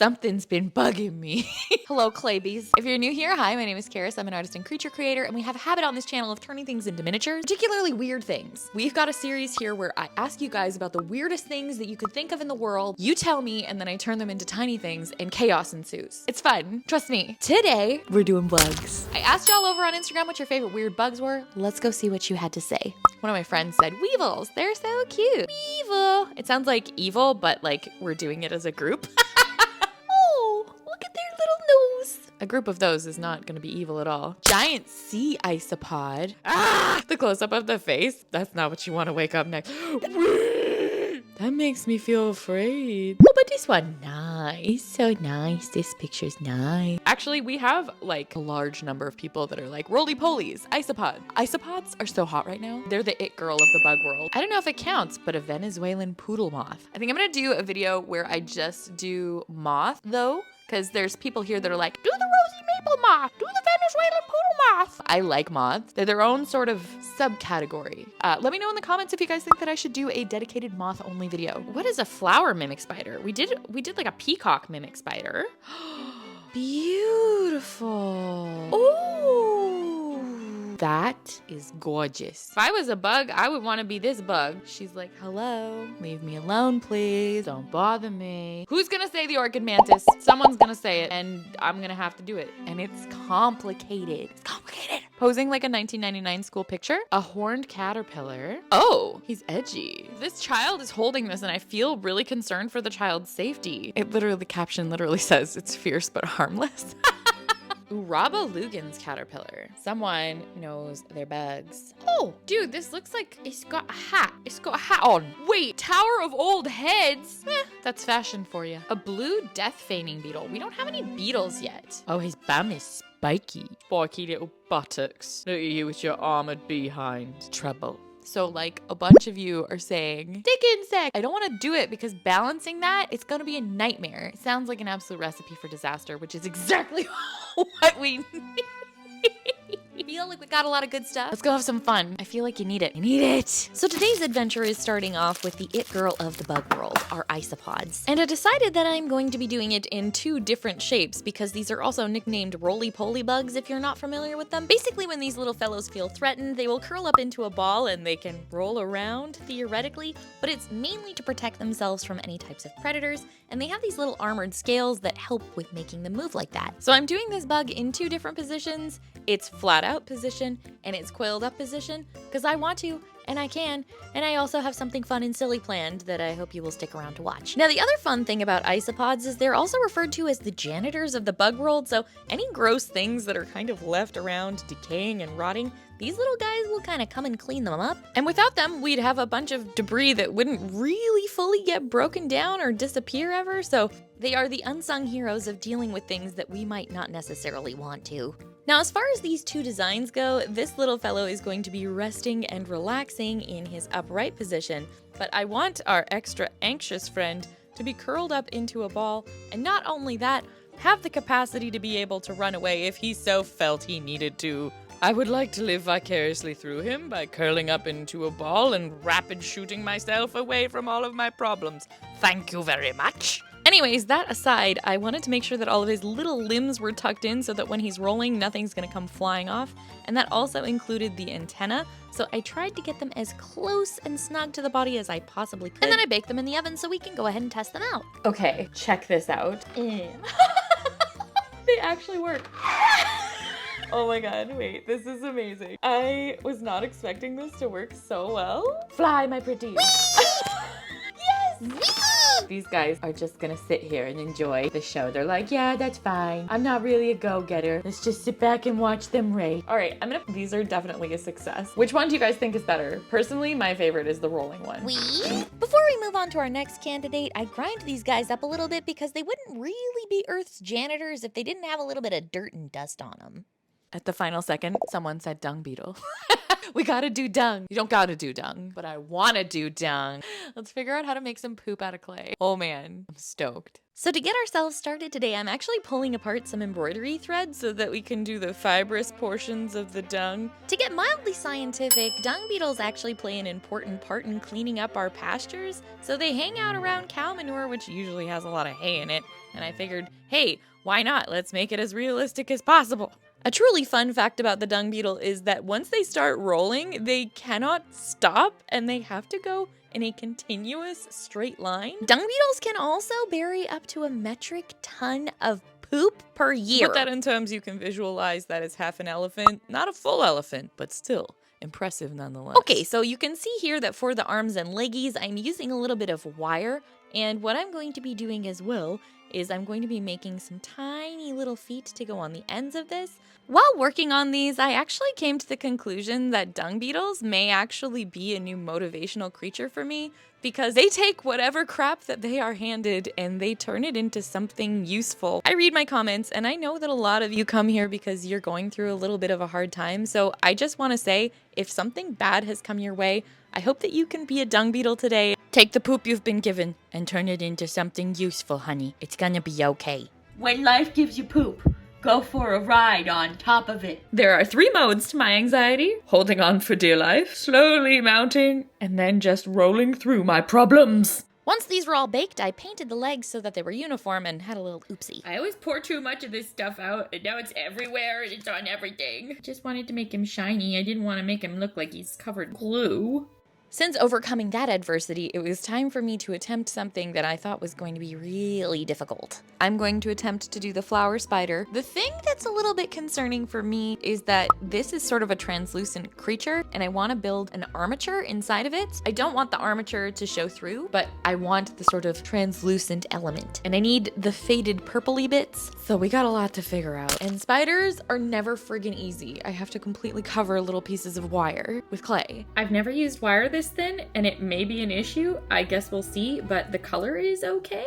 Something's been bugging me. Hello, Claybees. If you're new here, hi, my name is Karis. I'm an artist and creature creator, and we have a habit on this channel of turning things into miniatures, particularly weird things. We've got a series here where I ask you guys about the weirdest things that you could think of in the world. You tell me, and then I turn them into tiny things, and chaos ensues. It's fun. Trust me. Today, we're doing bugs. I asked y'all over on Instagram what your favorite weird bugs were. Let's go see what you had to say. One of my friends said, weevils. They're so cute. Weevil. It sounds like evil, but like we're doing it as a group. Oh, look at their little nose. A group of those is not going to be evil at all. Giant sea isopod. Ah, the close-up of the face. That's not what you want to wake up next. That makes me feel afraid. Oh, but this one, nice. So nice. This picture's nice. Actually, we have like a large number of people that are like roly-polies, isopods. Isopods are so hot right now. They're the it girl of the bug world. I don't know if it counts, but a Venezuelan poodle moth. I think I'm gonna do a video where I just do moth though, because there's people here that are like, do the rosy maple moth, do the Venezuelan poodle moth. I like moths. They're their own sort of subcategory. Let me know in the comments if you guys think that I should do a dedicated moth only video. What is a flower mimic spider? We did like a peacock mimic spider. Beautiful. Ooh, that is gorgeous. If I was a bug, I would want to be this bug. She's like, hello, leave me alone, please. Don't bother me. Who's gonna say the orchid mantis? Someone's gonna say it, and I'm gonna have to do it. And it's complicated. It's complicated. Posing like a 1999 school picture. A horned caterpillar. Oh, he's edgy. This child is holding this, and I feel really concerned for the child's safety. The caption literally says it's fierce but harmless. Uraba Lugan's caterpillar. Someone knows their bugs. Oh, dude, this looks like it's got a hat. It's got a hat on. Wait, Tower of Old Heads? That's fashion for you. A blue death feigning beetle. We don't have any beetles yet. Oh, his bum is spiky. Spiky little buttocks. Look at you with your armored behind. Trouble. So like a bunch of you are saying, stick insect. I don't want to do it because balancing that, it's going to be a nightmare. It sounds like an absolute recipe for disaster, which is exactly what we need. Feel like we got a lot of good stuff. Let's go have some fun. I feel like you need it. You need it. So today's adventure is starting off with the it girl of the bug world, our isopods. And I decided that I'm going to be doing it in two different shapes because these are also nicknamed roly-poly bugs if you're not familiar with them. Basically, when these little fellows feel threatened, they will curl up into a ball and they can roll around theoretically, but it's mainly to protect themselves from any types of predators, and they have these little armored scales that help with making them move like that. So I'm doing this bug in two different positions. It's flat out position and it's coiled up position because I want to and I can, and I also have something fun and silly planned that I hope you will stick around to watch. Now, the other fun thing about isopods is they're also referred to as the janitors of the bug world, so any gross things that are kind of left around decaying and rotting, these little guys will kind of come and clean them up. And without them, we'd have a bunch of debris that wouldn't really fully get broken down or disappear ever, so they are the unsung heroes of dealing with things that we might not necessarily want to. Now, as far as these two designs go, this little fellow is going to be resting and relaxing in his upright position, but I want our extra anxious friend to be curled up into a ball, and not only that, have the capacity to be able to run away if he so felt he needed to. I would like to live vicariously through him by curling up into a ball and rapid shooting myself away from all of my problems. Thank you very much. Anyways, that aside, I wanted to make sure that all of his little limbs were tucked in so that when he's rolling, nothing's gonna come flying off. And that also included the antenna, so I tried to get them as close and snug to the body as I possibly could. And then I baked them in the oven so we can go ahead and test them out. Okay, check this out. They actually work. Oh my god, wait, this is amazing. I was not expecting this to work so well. Fly, my pretty. Yes! These guys are just gonna sit here and enjoy the show. They're like, yeah, that's fine. I'm not really a go-getter. Let's just sit back and watch them race. All right, these are definitely a success. Which one do you guys think is better? Personally, my favorite is the rolling one. Before we move on to our next candidate, I grind these guys up a little bit because they wouldn't really be Earth's janitors if they didn't have a little bit of dirt and dust on them. At the final second, someone said dung beetle. We gotta do dung. You don't gotta do dung, but I wanna do dung. Let's figure out how to make some poop out of clay. Oh man, I'm stoked. So to get ourselves started today, I'm actually pulling apart some embroidery thread so that we can do the fibrous portions of the dung. To get mildly scientific, dung beetles actually play an important part in cleaning up our pastures. So they hang out around cow manure, which usually has a lot of hay in it. And I figured, hey, why not? Let's make it as realistic as possible. A truly fun fact about the dung beetle is that once they start rolling, they cannot stop and they have to go in a continuous straight line. Dung beetles can also bury up to a metric ton of poop per year. To put that in terms you can visualize, that is half an elephant. Not a full elephant, but still impressive nonetheless. Okay, so you can see here that for the arms and leggies, I'm using a little bit of wire. And what I'm going to be doing as well is I'm going to be making some tiny little feet to go on the ends of this. While working on these, I actually came to the conclusion that dung beetles may actually be a new motivational creature for me because they take whatever crap that they are handed and they turn it into something useful. I read my comments and I know that a lot of you come here because you're going through a little bit of a hard time. So I just want to say, if something bad has come your way, I hope that you can be a dung beetle today. Take the poop you've been given and turn it into something useful, honey. It's gonna be okay. When life gives you poop, go for a ride on top of it. There are 3 modes to my anxiety: holding on for dear life, slowly mounting, and then just rolling through my problems. Once these were all baked, I painted the legs so that they were uniform and had a little oopsie. I always pour too much of this stuff out, and now it's everywhere, and it's on everything. I just wanted to make him shiny. I didn't want to make him look like he's covered in glue. Since overcoming that adversity, it was time for me to attempt something that I thought was going to be really difficult. I'm going to attempt to do the flower spider. The thing that's a little bit concerning for me is that this is sort of a translucent creature, and I want to build an armature inside of it. I don't want the armature to show through, but I want the sort of translucent element. And I need the faded purpley bits, so we got a lot to figure out. And spiders are never friggin' easy. I have to completely cover little pieces of wire with clay. I've never used wire this thin, and it may be an issue. I guess we'll see, but the color is okay.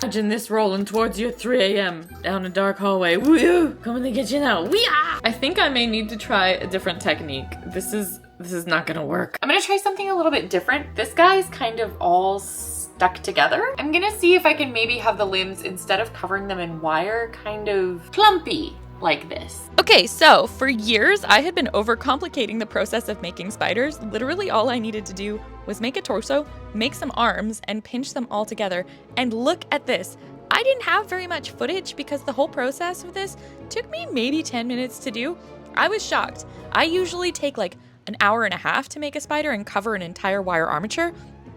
Imagine this rolling towards you at 3 a.m. down a dark hallway. Woo! Coming to get you now. Wee-ah! I think I may need to try a different technique. This is not gonna work. I'm gonna try something a little bit different. This guy's kind of all stuck together. I'm gonna see if I can maybe have the limbs, instead of covering them in wire, kind of plumpy like this. Okay, so for years I had been overcomplicating the process of making spiders. Literally all I needed to do was make a torso, make some arms, and pinch them all together. And look at this. I didn't have very much footage because the whole process of this took me maybe 10 minutes to do. I was shocked. I usually take like an hour and a half to make a spider and cover an entire wire armature.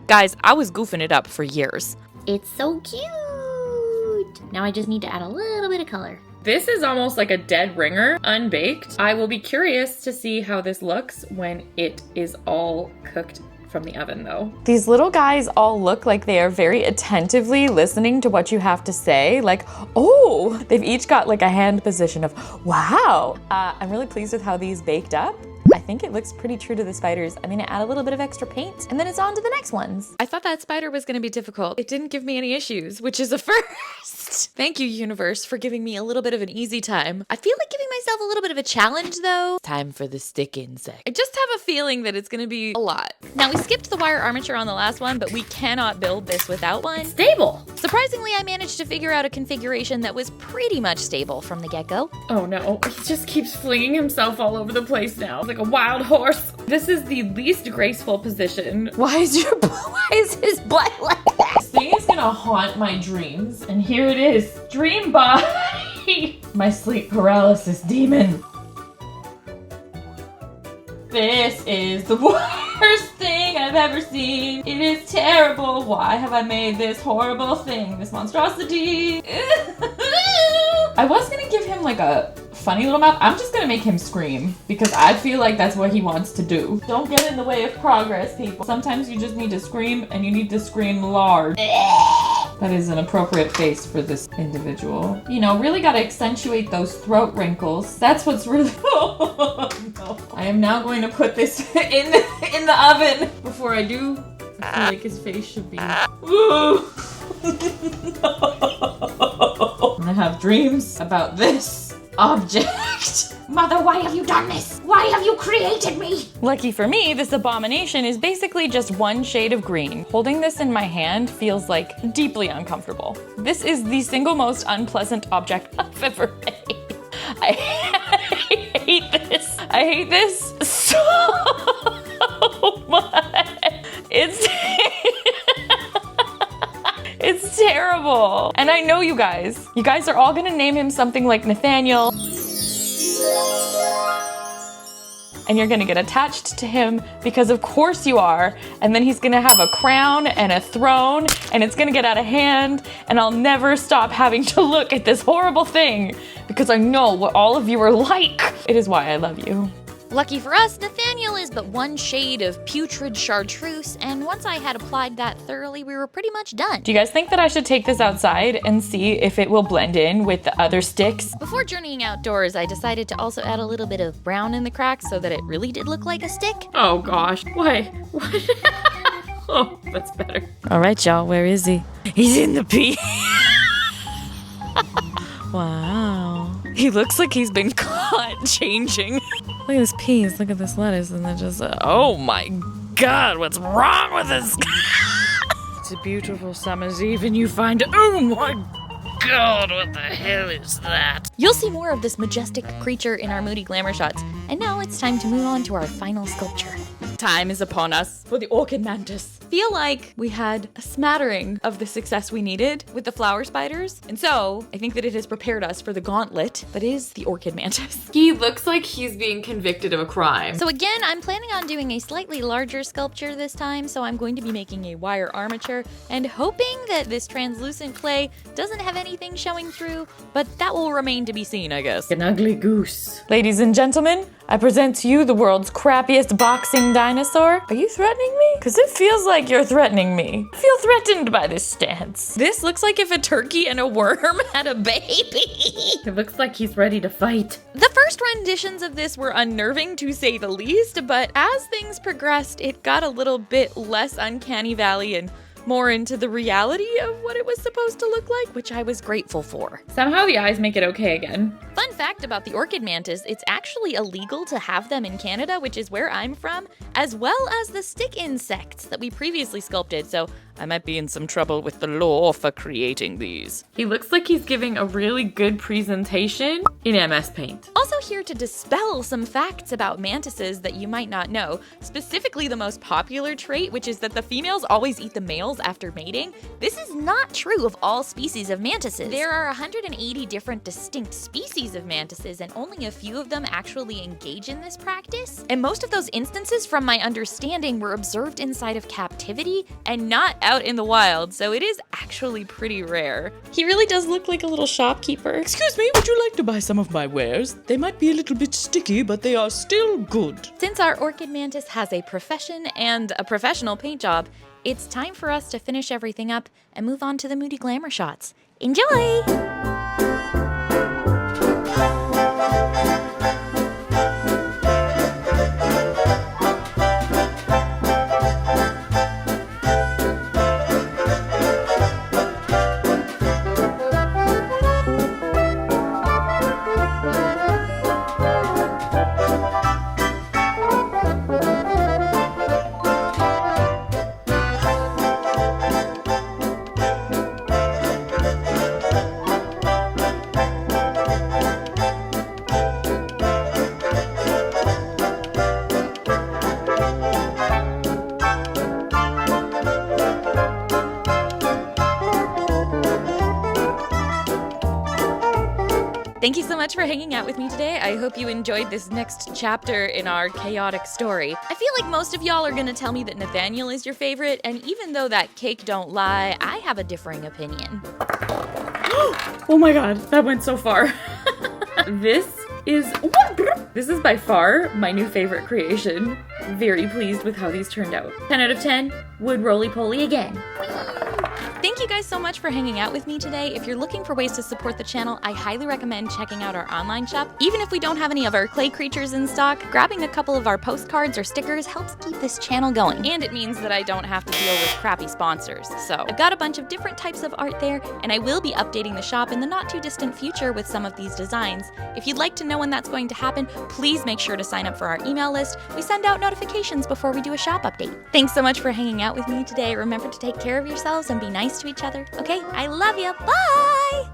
Guys, I was goofing it up for years. It's so cute. Now I just need to add a little bit of color. This is almost like a dead ringer, unbaked. I will be curious to see how this looks when it is all cooked from the oven though. These little guys all look like they are very attentively listening to what you have to say. Like, oh, they've each got like a hand position of, wow. I'm really pleased with how these baked up. I think it looks pretty true to the spiders. I'm gonna add a little bit of extra paint and then it's on to the next ones. I thought that spider was gonna be difficult. It didn't give me any issues, which is a first. Thank you, universe, for giving me a little bit of an easy time. I feel like giving myself a little bit of a challenge though. Time for the stick insect. I just have a feeling that it's gonna be a lot. Now we skipped the wire armature on the last one, but we cannot build this without one. Stable. Surprisingly, I managed to figure out a configuration that was pretty much stable from the get-go. Oh no, he just keeps flinging himself all over the place now. Like a wild horse. This is the least graceful position. Why is his butt like that? This thing is gonna haunt my dreams. And here it is. Dream body. My sleep paralysis demon. This is the worst thing I've ever seen. It is terrible. Why have I made this horrible thing? This monstrosity. I was gonna give him like a funny little mouth. I'm just gonna make him scream because I feel like that's what he wants to do. Don't get in the way of progress, people. Sometimes you just need to scream and you need to scream large. That is an appropriate face for this individual. You know, really gotta accentuate those throat wrinkles. That's what's really, oh, no. I am now going to put this in the oven before I do. I feel like his face should be, ooh. No. I'm gonna have dreams about this object. Mother, why have you done this? Why have you created me? Lucky for me, this abomination is basically just one shade of green. Holding this in my hand feels like deeply uncomfortable. This is the single most unpleasant object I've ever made. I hate this. I hate this so much. It's terrible. And I know you guys. You guys are all gonna name him something like Nathaniel. And you're gonna get attached to him because of course you are. And then he's gonna have a crown and a throne and it's gonna get out of hand and I'll never stop having to look at this horrible thing because I know what all of you are like. It is why I love you. Lucky for us, Nathaniel is but one shade of putrid chartreuse, and once I had applied that thoroughly, we were pretty much done. Do you guys think that I should take this outside and see if it will blend in with the other sticks? Before journeying outdoors, I decided to also add a little bit of brown in the cracks so that it really did look like a stick. Oh gosh. Why? What? Oh, that's better. All right, y'all, where is he? He's in the pea. Wow. He looks like he's been caught changing. Look at this peas, look at this lettuce, and then just, oh my God, what's wrong with this? It's a beautiful summer's eve and you find, oh my God, what the hell is that? You'll see more of this majestic creature in our Moody Glamour shots. And now it's time to move on to our final sculpture. Time is upon us for the orchid mantis. Feel like we had a smattering of the success we needed with the flower spiders. And so I think that it has prepared us for the gauntlet that is the orchid mantis. He looks like he's being convicted of a crime. So again, I'm planning on doing a slightly larger sculpture this time, so I'm going to be making a wire armature and hoping that this translucent clay doesn't have anything showing through, but that will remain to be seen, I guess. An ugly goose. Ladies and gentlemen, I present to you the world's crappiest boxing dinosaur. Are you threatening me? Because it feels like you're threatening me. I feel threatened by this stance. This looks like if a turkey and a worm had a baby. It looks like he's ready to fight. The first renditions of this were unnerving to say the least, but as things progressed, it got a little bit less uncanny valley and more into the reality of what it was supposed to look like, which I was grateful for. Somehow the eyes make it okay again. Fun fact about the orchid mantis, it's actually illegal to have them in Canada, which is where I'm from, as well as the stick insects that we previously sculpted, so I might be in some trouble with the law for creating these. He looks like he's giving a really good presentation in MS Paint. Also here to dispel some facts about mantises that you might not know, specifically the most popular trait, which is that the females always eat the males after mating. This is not true of all species of mantises. There are 180 different distinct species of mantises, and only a few of them actually engage in this practice. And most of those instances, from my understanding, were observed inside of captivity and not out in the wild, so it is actually pretty rare. He really does look like a little shopkeeper. Excuse me, would you like to buy some of my wares? They might be a little bit sticky, but they are still good. Since our orchid mantis has a profession and a professional paint job, it's time for us to finish everything up and move on to the Moody Glamour shots. Enjoy! Thank you so much for hanging out with me today. I hope you enjoyed this next chapter in our chaotic story. I feel like most of y'all are gonna tell me that Nathaniel is your favorite, and even though that cake don't lie, I have a differing opinion. Oh my God, that went so far. This is by far my new favorite creation. Very pleased with how these turned out. 10 out of 10, would roly-poly again. Thank you guys so much for hanging out with me today. If you're looking for ways to support the channel, I highly recommend checking out our online shop. Even if we don't have any of our clay creatures in stock, grabbing a couple of our postcards or stickers helps keep this channel going. And it means that I don't have to deal with crappy sponsors. So I've got a bunch of different types of art there, and I will be updating the shop in the not too distant future with some of these designs. If you'd like to know when that's going to happen, please make sure to sign up for our email list. We send out notifications before we do a shop update. Thanks so much for hanging out with me today. Remember to take care of yourselves and be nice to each other. Okay, I love you. Bye!